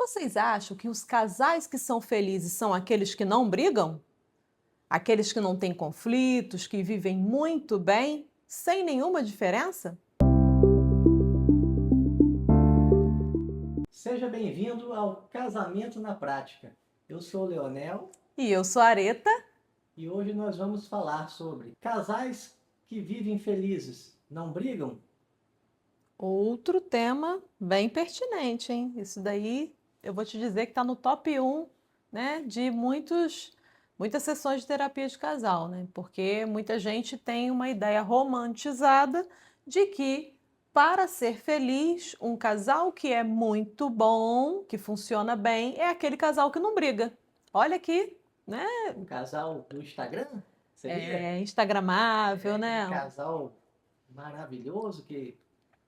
Vocês acham que os casais que são felizes são aqueles que não brigam? Aqueles que não têm conflitos, que vivem muito bem, sem nenhuma diferença? Seja bem-vindo ao Casamento na Prática. Eu sou o Leonel E eu sou a Areta. e hoje nós vamos falar sobre casais que vivem felizes, não brigam? Outro tema bem pertinente, hein? Isso daí eu vou te dizer que está no top 1, né, de muitas sessões de terapia de casal, né? Porque muita gente tem uma ideia romantizada de que para ser feliz, um casal que é muito bom, que funciona bem, é aquele casal que não briga. Olha aqui, né? Um casal do Instagram? Seria? É instagramável, É aquele né? casal maravilhoso que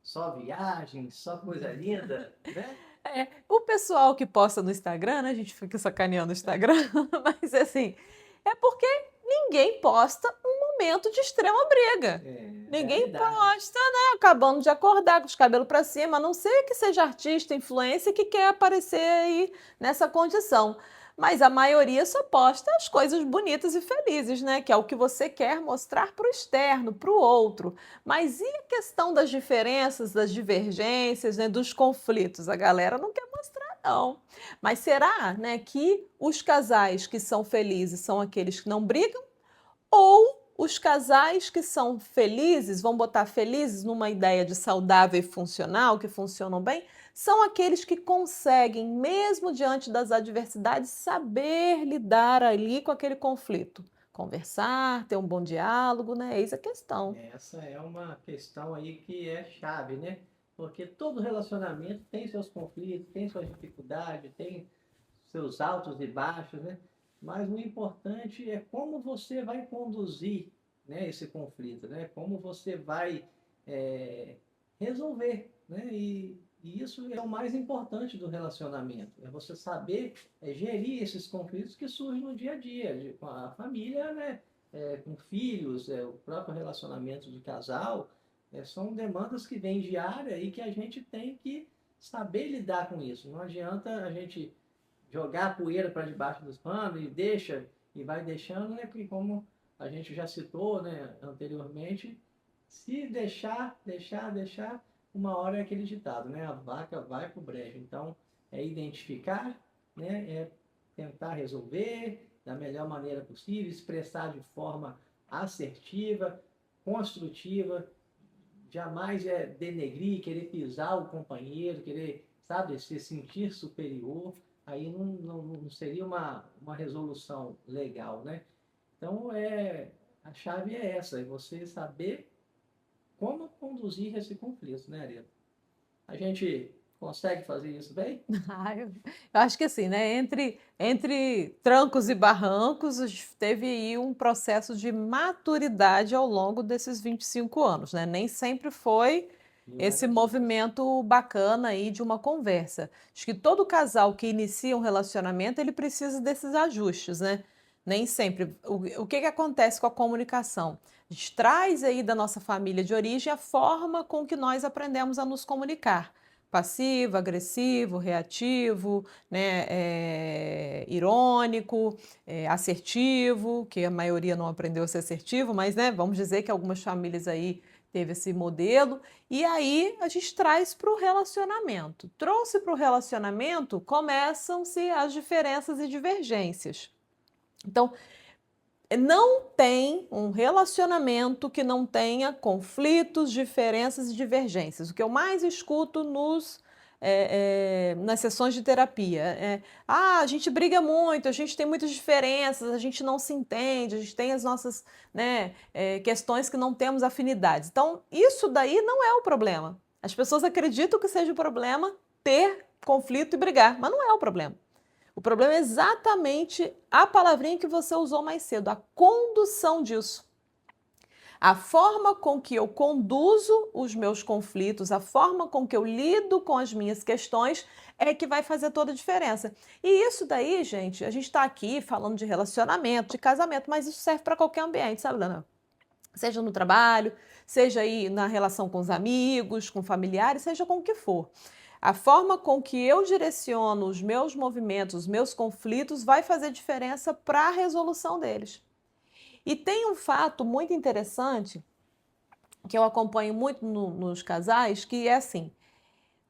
só viagem, só coisa linda, né? É, o pessoal que posta no Instagram, né? A gente fica sacaneando o Instagram, mas assim, é porque ninguém posta um momento de extrema briga. É Ninguém realidade. posta, né? Acabando de acordar com os cabelos para cima, a não ser que seja artista, influencer que quer aparecer aí nessa condição. Mas a maioria só posta as coisas bonitas e felizes, né? Que é o que você quer mostrar para o externo, para o outro. Mas e a questão das diferenças, das divergências, né, dos conflitos? A galera não quer mostrar, não. Mas será, né, que os casais que são felizes são aqueles que não brigam? Ou os casais que são felizes, vão botar felizes numa ideia de saudável e funcional, que funcionam bem, são aqueles que conseguem, mesmo diante das adversidades, saber lidar ali com aquele conflito. Conversar, ter um bom diálogo, né? Eis a questão. Essa é uma questão aí que é chave, né? Porque todo relacionamento tem seus conflitos, tem suas dificuldades, tem seus altos e baixos, né? Mas o importante é como você vai conduzir, né, esse conflito, né? Como você vai é, resolver, né? E isso é o mais importante do relacionamento, é você saber gerir esses conflitos que surgem no dia a dia, com a família, né? Com filhos, o próprio relacionamento de casal, são demandas que vêm diária e que a gente tem que saber lidar com isso. Não adianta a gente jogar a poeira para debaixo dos panos e deixa e vai deixando, né? Porque como a gente já citou, né, anteriormente, se deixar, uma hora é aquele ditado, né? A vaca vai pro brejo. Então, é identificar, né? É tentar resolver da melhor maneira possível, expressar de forma assertiva, construtiva, jamais denegrir, querer pisar o companheiro, querer, sabe, se sentir superior, aí não seria uma resolução legal, né? Então, a chave é essa, é você saber como conduzir esse conflito, né, Areta? A gente consegue fazer isso bem? Eu acho que assim, né? Entre trancos e barrancos, a gente teve aí um processo de maturidade ao longo desses 25 anos, né? Nem sempre foi Mil esse maravilhas. movimento bacana aí de uma conversa. Acho que todo casal que inicia um relacionamento, ele precisa desses ajustes, né? Nem sempre. O que que acontece com a comunicação? A gente traz aí da nossa família de origem a forma com que nós aprendemos a nos comunicar passivo, agressivo, reativo, né, irônico, assertivo, que a maioria não aprendeu a ser assertivo, mas né, vamos dizer que algumas famílias aí teve esse modelo, e aí a gente traz para o relacionamento. Trouxe para o relacionamento, começam-se as diferenças e divergências. Então, não tem um relacionamento que não tenha conflitos, diferenças e divergências. O que eu mais escuto nas sessões de terapia a gente briga muito, a gente tem muitas diferenças, a gente não se entende, a gente tem as nossas, né, questões que não temos afinidades. Então, isso daí não é o problema. As pessoas acreditam que seja o problema ter conflito e brigar, mas não é o problema. O problema é exatamente a palavrinha que você usou mais cedo, a condução disso. A forma com que eu conduzo os meus conflitos, a forma com que eu lido com as minhas questões é que vai fazer toda a diferença. E isso daí, gente, a gente está aqui falando de relacionamento, de casamento, mas isso serve para qualquer ambiente, sabe, Dana? Seja no trabalho, seja aí na relação com os amigos, com familiares, seja com o que for. A forma com que eu direciono os meus movimentos, os meus conflitos, vai fazer diferença para a resolução deles. E tem um fato muito interessante que eu acompanho muito nos casais, que é assim: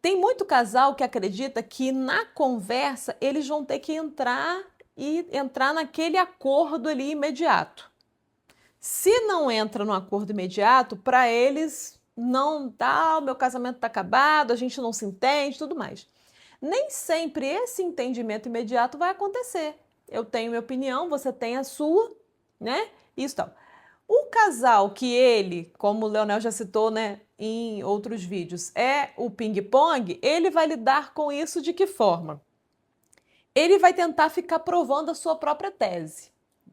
tem muito casal que acredita que na conversa eles vão ter que entrar naquele acordo ali imediato. Se não entra no acordo imediato, para eles não tá, o meu casamento está acabado, a gente não se entende, tudo mais. Nem sempre esse entendimento imediato vai acontecer. Eu tenho minha opinião, você tem a sua, né? Isso tal. O casal que ele, como o Leonel já citou, né, em outros vídeos, é o ping-pong, ele vai lidar com isso de que forma? Ele vai tentar ficar provando a sua própria tese,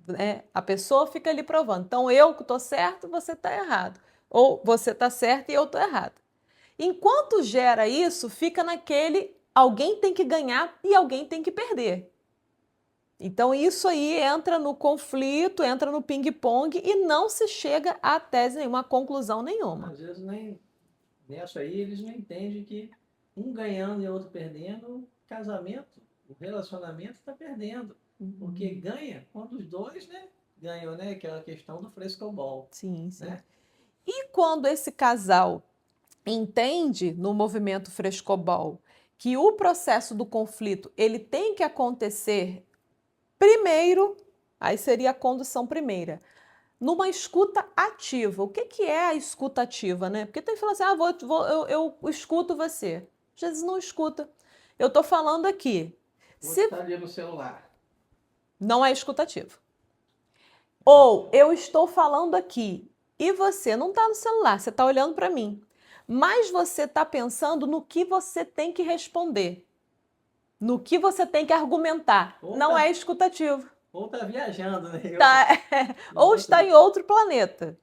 né? A pessoa fica ali provando. Então, eu que estou certo, você está errado. Ou você está certo e eu estou errado. Enquanto gera isso, fica naquele alguém tem que ganhar e alguém tem que perder. Então, isso aí entra no conflito, entra no ping-pong e não se chega a tese nenhuma, a conclusão nenhuma. Às vezes nem nessa aí eles não entendem que um ganhando e outro perdendo, o casamento, o relacionamento está perdendo. Porque ganha quando os dois, né, ganham, né? Aquela questão do frescobol. Sim, sim. Né? E quando esse casal entende no movimento frescobol que o processo do conflito ele tem que acontecer primeiro, aí seria a condução primeira, numa escuta ativa. O que é a escuta ativa, né? Porque tem que falar assim, eu escuto você. Às vezes não escuta. Eu estou falando aqui. Você está ali no celular. Não é escuta ativa. Ou eu estou falando aqui e você não está no celular, você está olhando para mim. Mas você está pensando no que você tem que responder, no que você tem que argumentar. Não é escutativo. Ou está viajando, né? Ou está em outro planeta.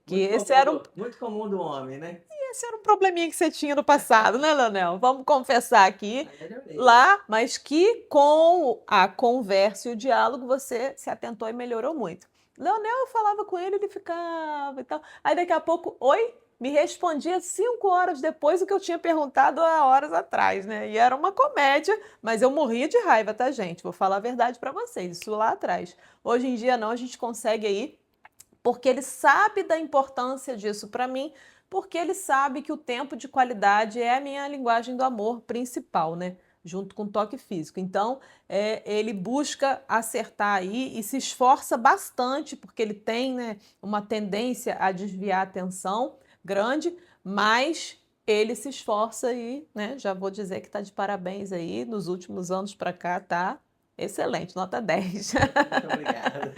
Muito comum do homem, né? E esse era um probleminha que você tinha no passado, né, Leonel? Vamos confessar aqui. Lá, mas que com a conversa e o diálogo você se atentou e melhorou muito. Leonel, eu falava com ele, ele ficava e tal. Aí daqui a pouco, oi? Me respondia 5 horas depois o que eu tinha perguntado há horas atrás, né? E era uma comédia, mas eu morria de raiva, tá, gente? Vou falar a verdade para vocês, isso lá atrás. Hoje em dia não, a gente consegue aí, porque ele sabe da importância disso para mim, porque ele sabe que o tempo de qualidade é a minha linguagem do amor principal, né? Junto com o toque físico. Então, ele busca acertar aí e se esforça bastante, porque ele tem, né, uma tendência a desviar a atenção grande, mas ele se esforça e, né, já vou dizer que está de parabéns aí, nos últimos anos para cá tá excelente, nota 10. Muito obrigado.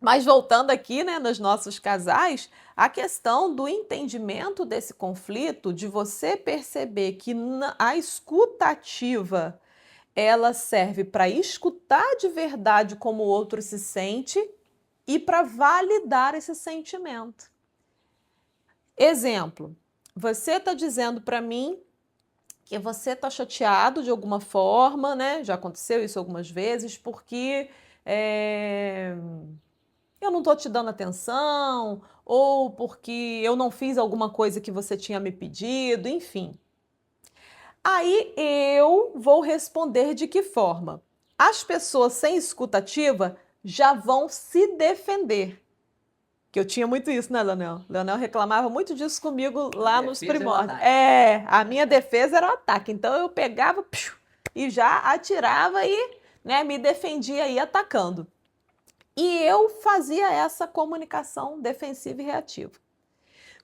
Mas voltando aqui, né, nos nossos casais, a questão do entendimento desse conflito, de você perceber que a escutativa ela serve para escutar de verdade como o outro se sente e para validar esse sentimento. Exemplo, você está dizendo para mim que você está chateado de alguma forma, né? Já aconteceu isso algumas vezes, porque eu não estou te dando atenção, ou porque eu não fiz alguma coisa que você tinha me pedido, enfim. Aí eu vou responder de que forma? As pessoas sem escuta ativa já vão se defender. Que eu tinha muito isso, né, Leonel? Leonel reclamava muito disso comigo lá nos primórdios. A minha defesa era o ataque. Então eu pegava e já atirava e, né, me defendia aí atacando. E eu fazia essa comunicação defensiva e reativa.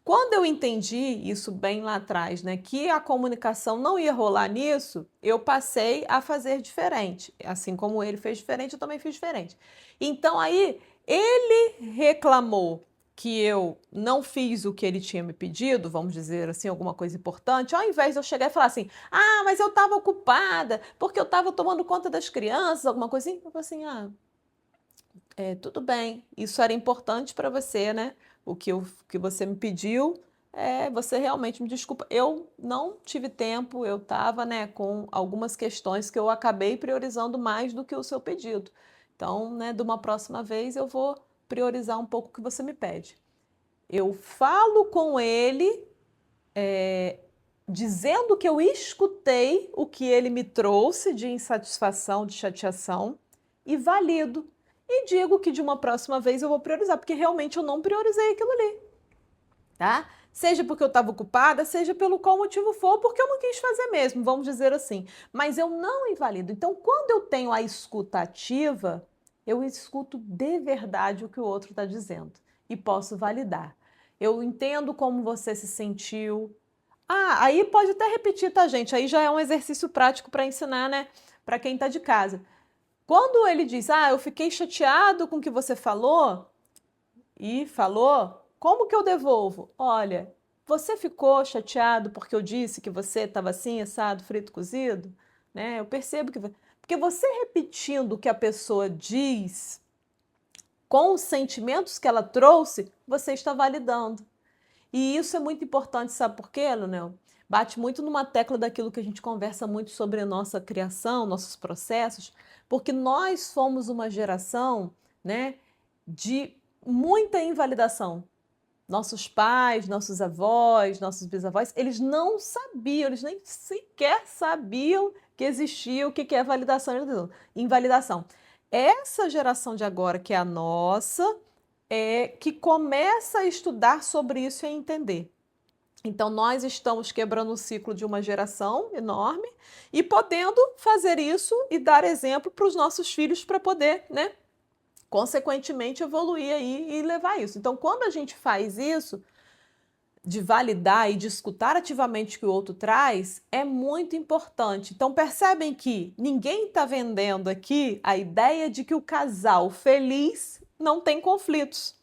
Quando eu entendi isso bem lá atrás, né, que a comunicação não ia rolar nisso, eu passei a fazer diferente. Assim como ele fez diferente, eu também fiz diferente. Então aí ele reclamou que eu não fiz o que ele tinha me pedido, vamos dizer assim, alguma coisa importante, ao invés de eu chegar e falar assim, mas eu estava ocupada, porque eu estava tomando conta das crianças, alguma coisa assim, eu falei assim, tudo bem, isso era importante para você, né? O que você me pediu, você realmente me desculpa. Eu não tive tempo, eu estava, né, com algumas questões que eu acabei priorizando mais do que o seu pedido. Então, né, de uma próxima vez eu vou priorizar um pouco o que você me pede. Eu falo com ele dizendo que eu escutei o que ele me trouxe de insatisfação, de chateação, e valido. E digo que de uma próxima vez eu vou priorizar, porque realmente eu não priorizei aquilo ali, tá? Seja porque eu estava ocupada, seja pelo qual motivo for, porque eu não quis fazer mesmo, vamos dizer assim. Mas eu não invalido. Então, quando eu tenho a escuta ativa, eu escuto de verdade o que o outro está dizendo e posso validar. Eu entendo como você se sentiu. Ah, aí pode até repetir, tá, gente? Aí já é um exercício prático para ensinar, né? Para quem está de casa. Quando ele diz, ah, eu fiquei chateado com o que você falou, e falou, como que eu devolvo? Olha, você ficou chateado porque eu disse que você estava assim, assado, frito, cozido? Né? Eu percebo que... Porque você repetindo o que a pessoa diz, com os sentimentos que ela trouxe, você está validando. E isso é muito importante, sabe por quê, Leonel? Bate muito numa tecla daquilo que a gente conversa muito sobre a nossa criação, nossos processos, porque nós fomos uma geração, né, de muita invalidação. Nossos pais, nossos avós, nossos bisavós, eles não sabiam, eles nem sequer sabiam que existia o que é validação e invalidação. Essa geração de agora, que é a nossa, que começa a estudar sobre isso e a entender. Então, nós estamos quebrando o ciclo de uma geração enorme e podendo fazer isso e dar exemplo para os nossos filhos para poder, né, consequentemente, evoluir aí e levar isso. Então, quando a gente faz isso, de validar e de escutar ativamente o que o outro traz, é muito importante. Então, percebem que ninguém está vendendo aqui a ideia de que o casal feliz não tem conflitos.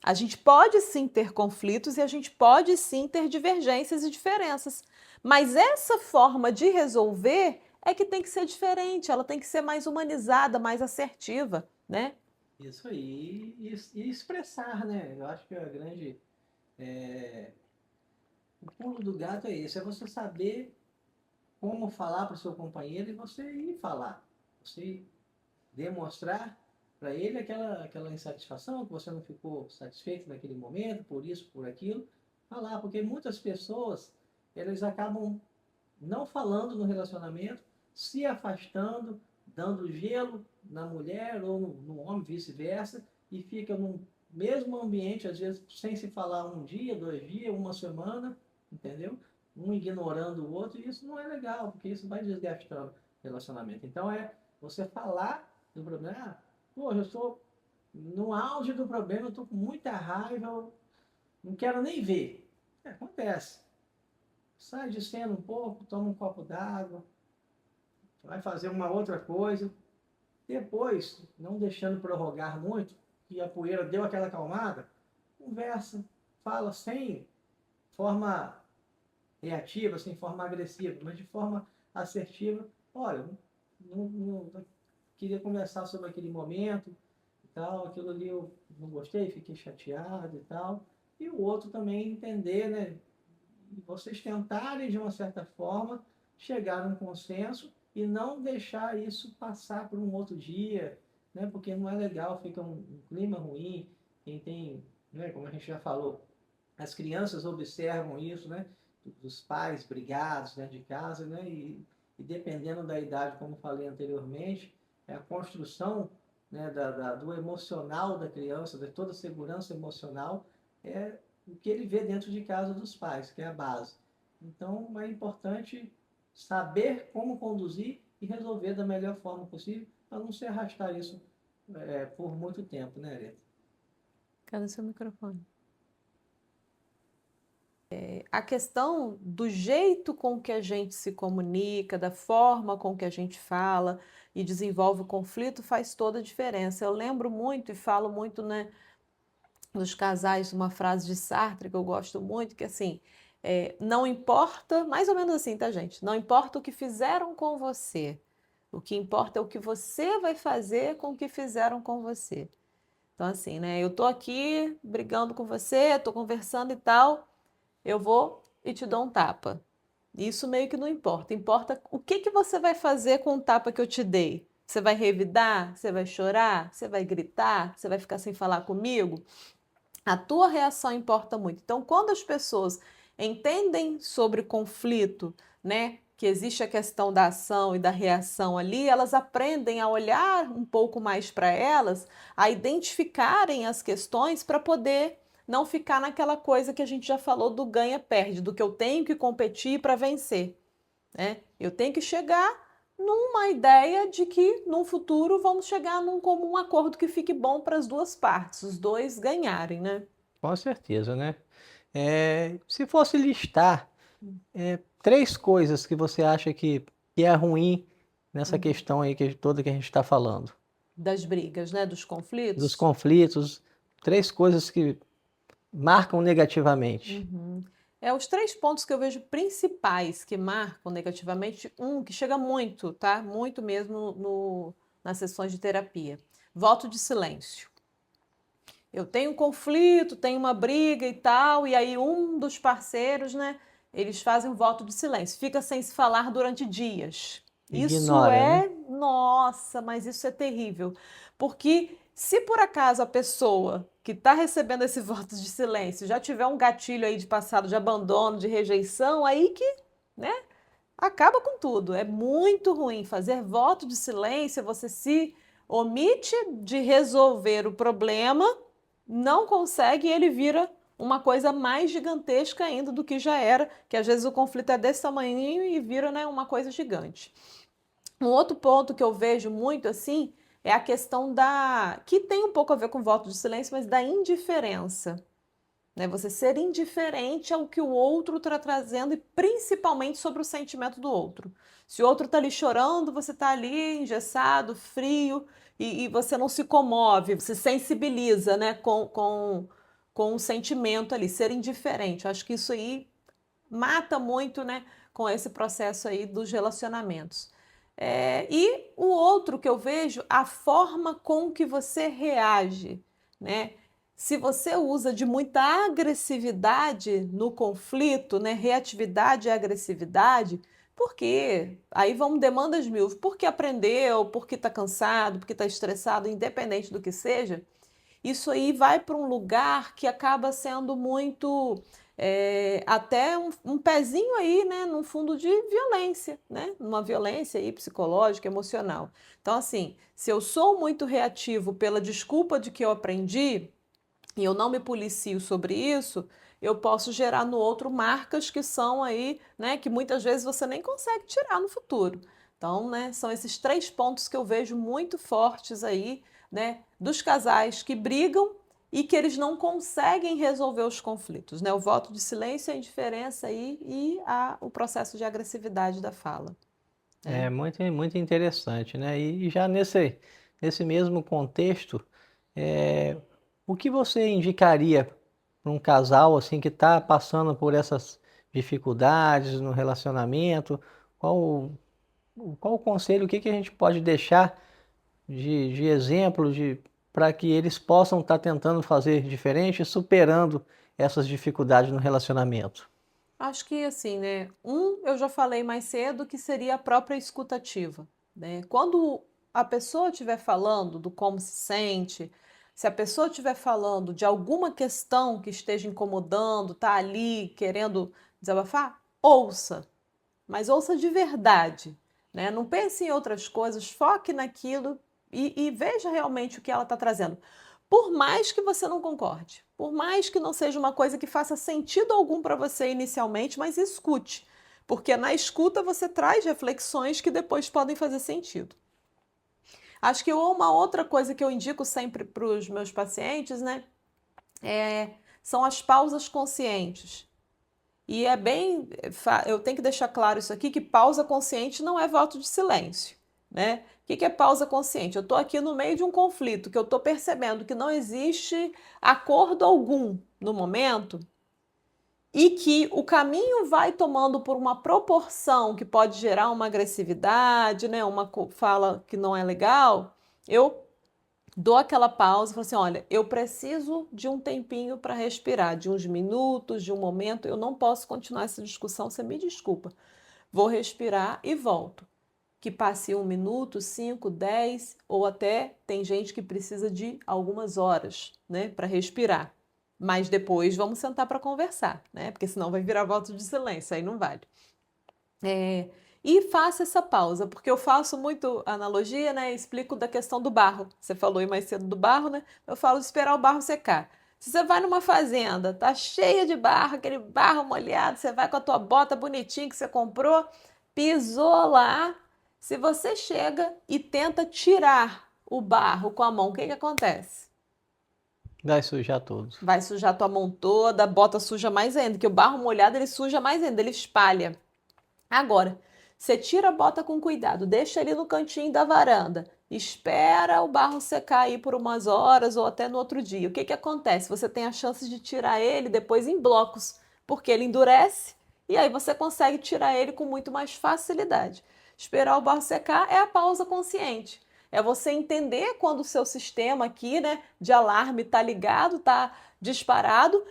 A gente pode sim ter conflitos e a gente pode sim ter divergências e diferenças. Mas essa forma de resolver é que tem que ser diferente, ela tem que ser mais humanizada, mais assertiva, né? Isso aí, e expressar, né? Eu acho que a grande. O pulo do gato é esse, é você saber como falar para o seu companheiro e você ir falar. Você demonstrar para ele aquela insatisfação, que você não ficou satisfeito naquele momento, por isso, por aquilo. Falar, porque muitas pessoas, eles acabam não falando no relacionamento, se afastando, dando gelo na mulher ou no homem, vice-versa, e fica no mesmo ambiente, às vezes sem se falar um dia, 2 dias, uma semana, entendeu? Um ignorando o outro, e isso não é legal, porque isso vai desgastando o relacionamento. Então é você falar do problema. Ah, pô, eu estou no auge do problema, eu estou com muita raiva, eu não quero nem ver. Acontece. Sai de cena um pouco, toma um copo d'água, vai fazer uma outra coisa. Depois, não deixando prorrogar muito, que a poeira deu aquela acalmada, conversa, fala sem forma reativa, sem forma agressiva, mas de forma assertiva. Olha, não queria conversar sobre aquele momento e tal, aquilo ali eu não gostei, fiquei chateado e tal. E o outro também entender, né? E vocês tentarem, de uma certa forma, chegar a um consenso e não deixar isso passar por um outro dia, né? Porque não é legal, fica um clima ruim. Quem tem, né, como a gente já falou, as crianças observam isso, né? Dos pais brigados dentro de casa, né? E dependendo da idade, como falei anteriormente, é a construção, né, do emocional da criança, de toda a segurança emocional, é o que ele vê dentro de casa dos pais, que é a base. Então, é importante saber como conduzir e resolver da melhor forma possível, para não se arrastar isso por muito tempo, né, Areta? Cadê seu microfone? A questão do jeito com que a gente se comunica, da forma com que a gente fala e desenvolve o conflito faz toda a diferença. Eu lembro muito e falo muito, né, dos casais, uma frase de Sartre que eu gosto muito, que assim, não importa, mais ou menos assim, tá, gente? Não importa o que fizeram com você, o que importa é o que você vai fazer com o que fizeram com você. Então, assim, né? Eu tô aqui brigando com você, tô conversando e tal, eu vou e te dou um tapa. Isso meio que não importa. Importa o que que você vai fazer com o tapa que eu te dei. Você vai revidar? Você vai chorar? Você vai gritar? Você vai ficar sem falar comigo? A tua reação importa muito. Então, quando as pessoas entendem sobre conflito, né? Que existe a questão da ação e da reação ali, elas aprendem a olhar um pouco mais para elas, a identificarem as questões para poder não ficar naquela coisa que a gente já falou do ganha-perde, do que eu tenho que competir para vencer, né? Eu tenho que chegar numa ideia de que no futuro vamos chegar num comum acordo que fique bom para as duas partes, os dois ganharem, né? Com certeza, né? Se fosse listar três coisas que você acha que é ruim nessa Uhum. questão aí toda que a gente está falando, Das brigas, né? Dos dos conflitos. conflitos, três coisas que marcam negativamente. Uhum. Os três pontos que eu vejo principais que marcam negativamente, que chega muito, tá? Muito mesmo nas sessões de terapia. Voto de silêncio. Eu tenho um conflito, tenho uma briga e tal, e aí um dos parceiros, né, eles fazem um voto de silêncio, fica sem se falar durante dias. Isso Ignora, né? nossa, mas isso é terrível, porque se por acaso a pessoa que está recebendo esse voto de silêncio já tiver um gatilho aí de passado de abandono, de rejeição, aí que, né, acaba com tudo. É muito ruim fazer voto de silêncio, você se omite de resolver o problema, não consegue e ele vira uma coisa mais gigantesca ainda do que já era, que às vezes o conflito é desse tamanhinho e vira, né, uma coisa gigante. Um outro ponto que eu vejo muito assim é a questão que tem um pouco a ver com voto de silêncio, mas da indiferença, né? Você ser indiferente ao que o outro está trazendo e principalmente sobre o sentimento do outro. Se o outro está ali chorando, você está ali engessado, frio e você não se comove, se sensibiliza, né, com o sentimento ali, ser indiferente. Eu acho que isso aí mata muito, né, com esse processo aí dos relacionamentos. E o outro que eu vejo, a forma com que você reage, né? Se você usa de muita agressividade no conflito, né, reatividade e agressividade, por quê? Aí vão demandas mil. Porque aprendeu, porque está cansado, porque está estressado, independente do que seja, isso aí vai para um lugar que acaba sendo muito até um pezinho aí, né, num fundo de violência, né, uma violência aí psicológica, emocional. Então, assim, se eu sou muito reativo pela desculpa de que eu aprendi e eu não me policio sobre isso, eu posso gerar no outro marcas que são aí, né, que muitas vezes você nem consegue tirar no futuro. Então, né, são esses três pontos que eu vejo muito fortes aí, né, dos casais que brigam e que eles não conseguem resolver os conflitos, né? O voto de silêncio, a indiferença aí e o processo de agressividade da fala, né? É muito interessante, né? E já nesse mesmo contexto, é, o que você indicaria para um casal assim que está passando por essas dificuldades no relacionamento? Qual, qual o conselho, o que que a gente pode deixar de exemplo para que eles possam estar tentando fazer diferente, superando essas dificuldades no relacionamento? Acho que assim, né? Eu já falei mais cedo que seria a própria escutativa, né? Quando a pessoa estiver falando do como se sente, se a pessoa estiver falando de alguma questão que esteja incomodando, tá ali querendo desabafar, ouça, mas ouça de verdade, né? Não pense em outras coisas, foque naquilo e veja realmente o que ela está trazendo. Por mais que você não concorde, por mais que não seja uma coisa que faça sentido algum para você inicialmente, mas escute, porque na escuta você traz reflexões que depois podem fazer sentido. Acho que uma outra coisa que eu indico sempre para os meus pacientes, né, são as pausas conscientes. E eu tenho que deixar claro isso aqui, que pausa consciente não é voto de silêncio, né? O que é pausa consciente? Eu estou aqui no meio de um conflito, que eu estou percebendo que não existe acordo algum no momento e que o caminho vai tomando por uma proporção que pode gerar uma agressividade, né? Uma fala que não é legal. Eu dou aquela pausa e falo assim: olha, eu preciso de um tempinho para respirar, de uns minutos, de um momento. Eu não posso continuar essa discussão, você me desculpa. Vou respirar e volto. Que passe 1 minuto, 5, 10, ou até tem gente que precisa de algumas horas, né, para respirar. Mas depois vamos sentar para conversar, né? Porque senão vai virar voto de silêncio, aí não vale. E faça essa pausa, porque eu faço muito analogia, né? Explico da questão do barro. Você falou aí mais cedo do barro, né? Eu falo de esperar o barro secar. Se você vai numa fazenda, tá cheia de barro, aquele barro molhado, você vai com a tua bota bonitinha que você comprou, pisou lá. Se você chega e tenta tirar o barro com a mão, o que que acontece? Vai sujar tudo. Vai sujar tua mão toda, a bota suja mais ainda, que o barro molhado ele suja mais ainda, ele espalha. Agora, você tira a bota com cuidado, deixa ali no cantinho da varanda, espera o barro secar aí por umas horas ou até no outro dia. O que que acontece? Você tem a chance de tirar ele depois em blocos, porque ele endurece e aí você consegue tirar ele com muito mais facilidade. Esperar o barro secar é a pausa consciente. É você entender quando o seu sistema aqui, né, de alarme está ligado, está disparado,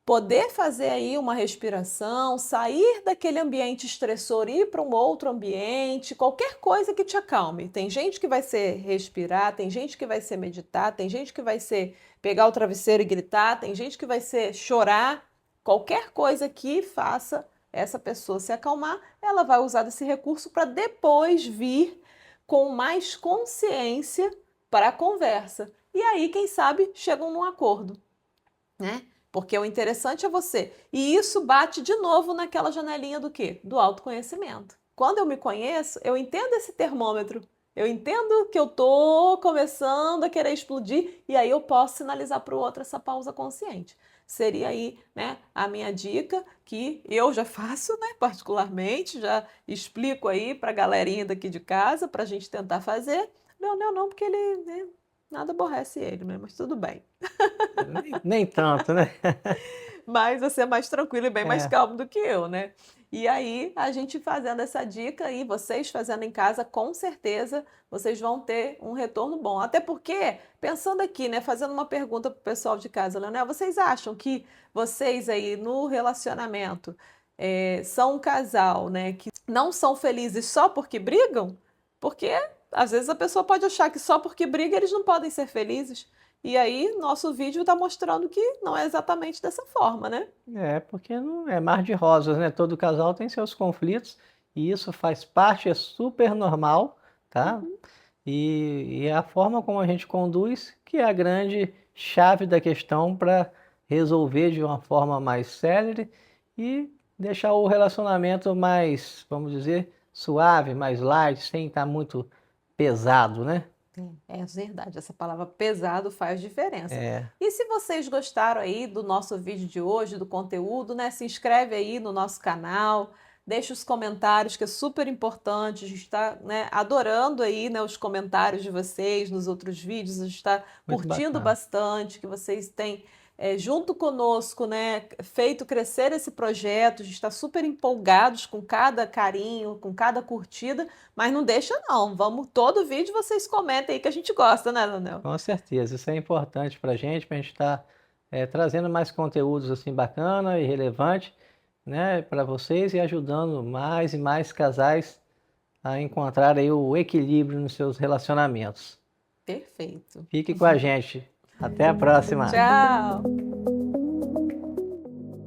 poder fazer aí uma respiração, sair daquele ambiente estressor, ir para um outro ambiente, qualquer coisa que te acalme. Tem gente que vai ser respirar, tem gente que vai ser meditar, tem gente que vai ser pegar o travesseiro e gritar, tem gente que vai ser chorar. Qualquer coisa que faça essa pessoa se acalmar, ela vai usar desse recurso para depois vir com mais consciência para a conversa. E aí, quem sabe, chegam num acordo, né? Porque o interessante é você. E isso bate de novo naquela janelinha do quê? Do autoconhecimento. Quando eu me conheço, eu entendo esse termômetro. Eu entendo que eu tô começando a querer explodir e aí eu posso sinalizar para o outro essa pausa consciente. Seria aí, né, a minha dica que eu já faço, né, particularmente, já explico aí para a galerinha daqui de casa para a gente tentar fazer. Leonel não, porque ele, né, nada aborrece ele, né, mas tudo bem. Nem tanto, né? Mas você é mais tranquilo e bem mais É, calmo do que eu, né? E aí, a gente fazendo essa dica aí, vocês fazendo em casa, com certeza vocês vão ter um retorno bom. Até porque, pensando aqui, né, fazendo uma pergunta para o pessoal de casa, Leonel, vocês acham que vocês aí no relacionamento são um casal, né, que não são felizes só porque brigam? Porque às vezes a pessoa pode achar que só porque briga eles não podem ser felizes. E aí, nosso vídeo está mostrando que não é exatamente dessa forma, né? porque não é mar de rosas, né? Todo casal tem seus conflitos e isso faz parte, é super normal, tá? Uhum. E é a forma como a gente conduz que é a grande chave da questão para resolver de uma forma mais célere e deixar o relacionamento mais, vamos dizer, suave, mais light, sem estar muito pesado, né? É verdade, essa palavra pesado faz diferença. É, E se vocês gostaram aí do nosso vídeo de hoje, do conteúdo, né? Se inscreve aí no nosso canal, deixa os comentários, que é super importante. A gente está, né, adorando aí, né, os comentários de vocês nos outros vídeos. A gente está muito curtindo bacana. bastante que vocês têm, junto conosco, né, feito crescer esse projeto. A gente está super empolgados com cada carinho, com cada curtida. Mas não deixa não, vamos, todo vídeo vocês comentem aí que a gente gosta, né, Leonel? Com certeza, isso é importante para a gente estar trazendo mais conteúdos assim bacana e relevante, né, para vocês e ajudando mais e mais casais a encontrar aí o equilíbrio nos seus relacionamentos. Perfeito. Fique com a gente. Até a próxima. Tchau!